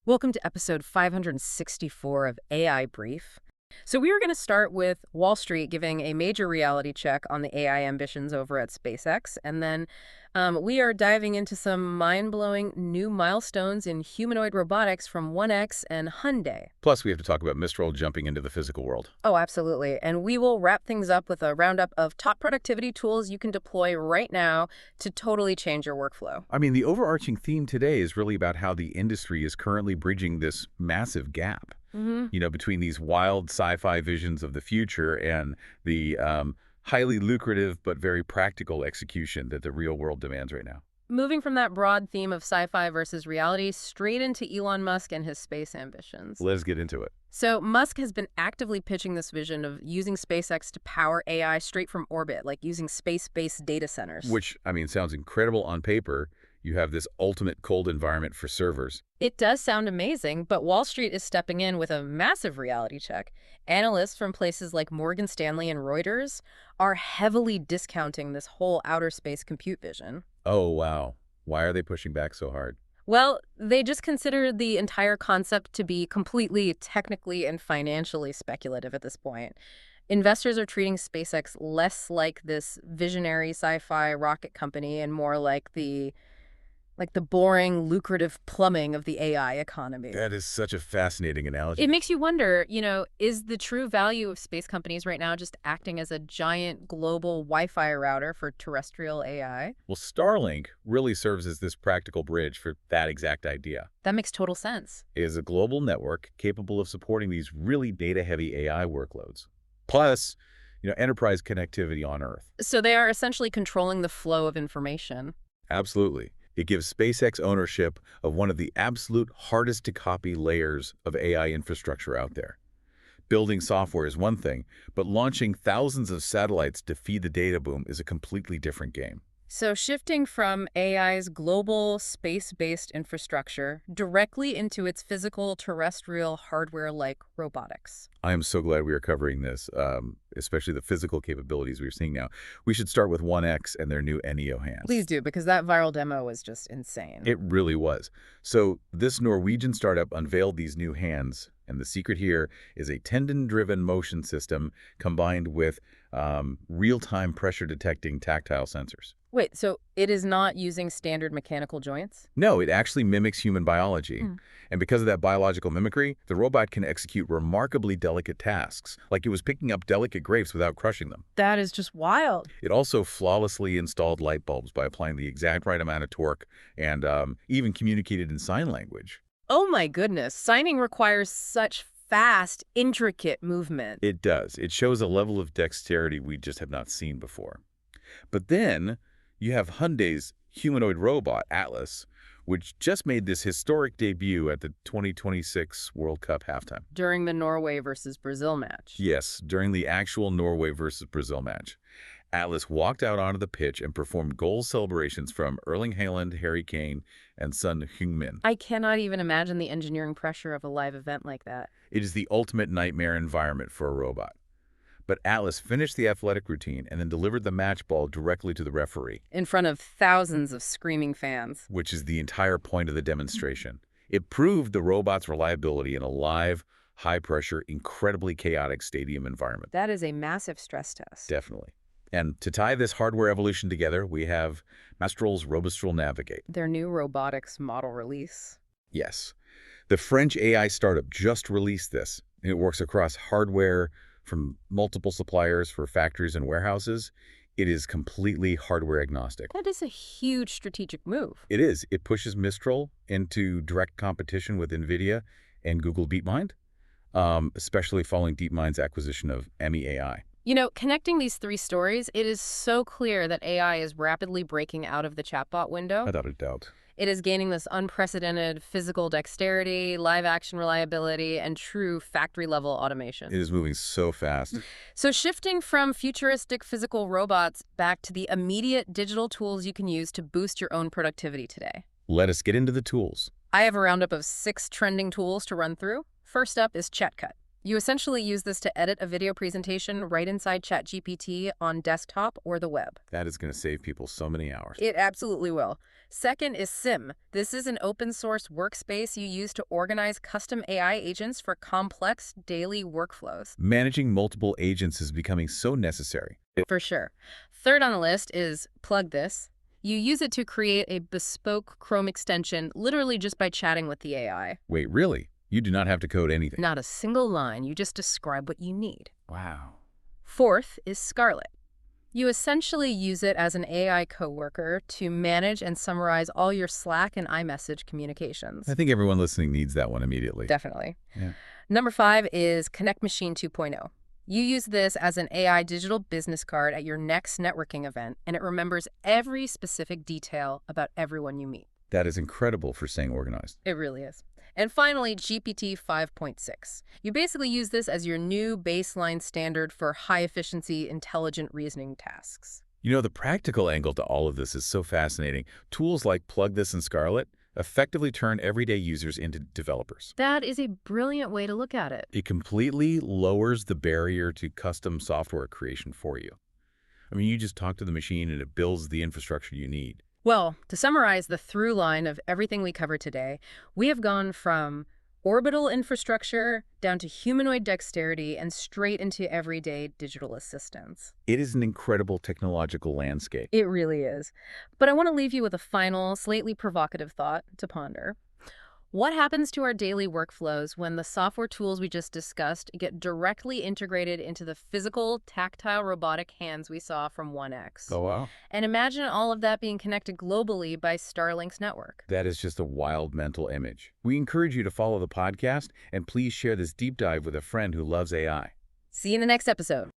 Welcome to episode 564 of AI Brief. So we are going to start with Wall Street giving a major reality check on the AI ambitions over at SpaceX, and then we are diving into some mind-blowing new milestones in humanoid robotics from 1X and Hyundai. Plus, we have to talk about Mistral jumping into the physical world. Oh, absolutely. And we will wrap things up with a roundup of top productivity tools you can deploy right now to totally change your workflow. I mean, the overarching theme today is really about how the industry is currently bridging this massive gap, between these wild sci-fi visions of the future and the highly lucrative but very practical execution that the real world demands right now. Moving from that broad theme of sci-fi versus reality straight into Elon Musk and his space ambitions. Let's get into it. So Musk has been actively pitching this vision of using SpaceX to power AI straight from orbit, like using space-based data centers. Which, I mean, sounds incredible on paper. You have this ultimate cold environment for servers. It does sound amazing, but Wall Street is stepping in with a massive reality check. Analysts from places like Morgan Stanley and Reuters are heavily discounting this whole outer space compute vision. Oh, wow. Why are they pushing back so hard? Well, they just consider the entire concept to be completely technically and financially speculative at this point. Investors are treating SpaceX less like this visionary sci-fi rocket company and more like the boring, lucrative plumbing of the AI economy. That is such a fascinating analogy. It makes you wonder, is the true value of space companies right now just acting as a giant global Wi-Fi router for terrestrial AI? Well, Starlink really serves as this practical bridge for that exact idea. That makes total sense. It is a global network capable of supporting these really data-heavy AI workloads. Plus, enterprise connectivity on Earth. So they are essentially controlling the flow of information. Absolutely. It gives SpaceX ownership of one of the absolute hardest-to-copy layers of AI infrastructure out there. Building software is one thing, but launching thousands of satellites to feed the data boom is a completely different game. So shifting from AI's global space-based infrastructure directly into its physical terrestrial hardware like robotics. I am so glad we are covering this, especially the physical capabilities we're seeing now. We should start with 1X and their new NEO hands. Please do, because that viral demo was just insane. It really was. So this Norwegian startup unveiled these new hands, and the secret here is a tendon-driven motion system combined with real-time pressure-detecting tactile sensors. Wait, so it is not using standard mechanical joints? No, it actually mimics human biology. And because of that biological mimicry, the robot can execute remarkably delicate tasks, like it was picking up delicate grapes without crushing them. That is just wild. It also flawlessly installed light bulbs by applying the exact right amount of torque and even communicated in sign language. Oh my goodness, signing requires such fast, intricate movement. It does. It shows a level of dexterity we just have not seen before. But then you have Hyundai's humanoid robot, Atlas, which just made this historic debut at the 2026 World Cup halftime. During the Norway versus Brazil match. Yes, during the actual Norway versus Brazil match. Atlas walked out onto the pitch and performed goal celebrations from Erling Haaland, Harry Kane, and Son Heung-min. I cannot even imagine the engineering pressure of a live event like that. It is the ultimate nightmare environment for a robot. But Atlas finished the athletic routine and then delivered the match ball directly to the referee. In front of thousands of screaming fans. Which is the entire point of the demonstration. It proved the robot's reliability in a live, high-pressure, incredibly chaotic stadium environment. That is a massive stress test. Definitely. And to tie this hardware evolution together, we have Mistral's Robustral Navigate. Their new robotics model release. Yes. The French AI startup just released this. It works across hardware from multiple suppliers for factories and warehouses. It is completely hardware agnostic. That is a huge strategic move. It is. It pushes Mistral into direct competition with NVIDIA and Google DeepMind, especially following DeepMind's acquisition of MEAI. Connecting these three stories, it is so clear that AI is rapidly breaking out of the chatbot window. Without a doubt. It is gaining this unprecedented physical dexterity, live-action reliability, and true factory-level automation. It is moving so fast. So shifting from futuristic physical robots back to the immediate digital tools you can use to boost your own productivity today. Let us get into the tools. I have a roundup of 6 trending tools to run through. First up is ChatCut. You essentially use this to edit a video presentation right inside ChatGPT on desktop or the web. That is going to save people so many hours. It absolutely will. Second is Sim. This is an open source workspace you use to organize custom AI agents for complex daily workflows. Managing multiple agents is becoming so necessary. For sure. Third on the list is PlugThis. You use it to create a bespoke Chrome extension literally just by chatting with the AI. Wait, really? You do not have to code anything? Not a single line, you just describe what you need. Wow. Fourth is Scarlett. You essentially use it as an AI coworker to manage and summarize all your Slack and iMessage communications. I think everyone listening needs that one immediately. Definitely. Yeah. Number 5 is ConnectMachine 2.0. You use this as an AI digital business card at your next networking event, and it remembers every specific detail about everyone you meet. That is incredible for staying organized. It really is. And finally, GPT 5.6. You basically use this as your new baseline standard for high-efficiency, intelligent reasoning tasks. You know, the practical angle to all of this is so fascinating. Tools like PlugThis and Scarlett effectively turn everyday users into developers. That is a brilliant way to look at it. It completely lowers the barrier to custom software creation for you. I mean, you just talk to the machine and it builds the infrastructure you need. Well, to summarize the through line of everything we covered today, we have gone from orbital infrastructure down to humanoid dexterity and straight into everyday digital assistance. It is an incredible technological landscape. It really is. But I want to leave you with a final, slightly provocative thought to ponder. What happens to our daily workflows when the software tools we just discussed get directly integrated into the physical, tactile robotic hands we saw from 1X? Oh, wow. And imagine all of that being connected globally by Starlink's network. That is just a wild mental image. We encourage you to follow the podcast, and please share this deep dive with a friend who loves AI. See you in the next episode.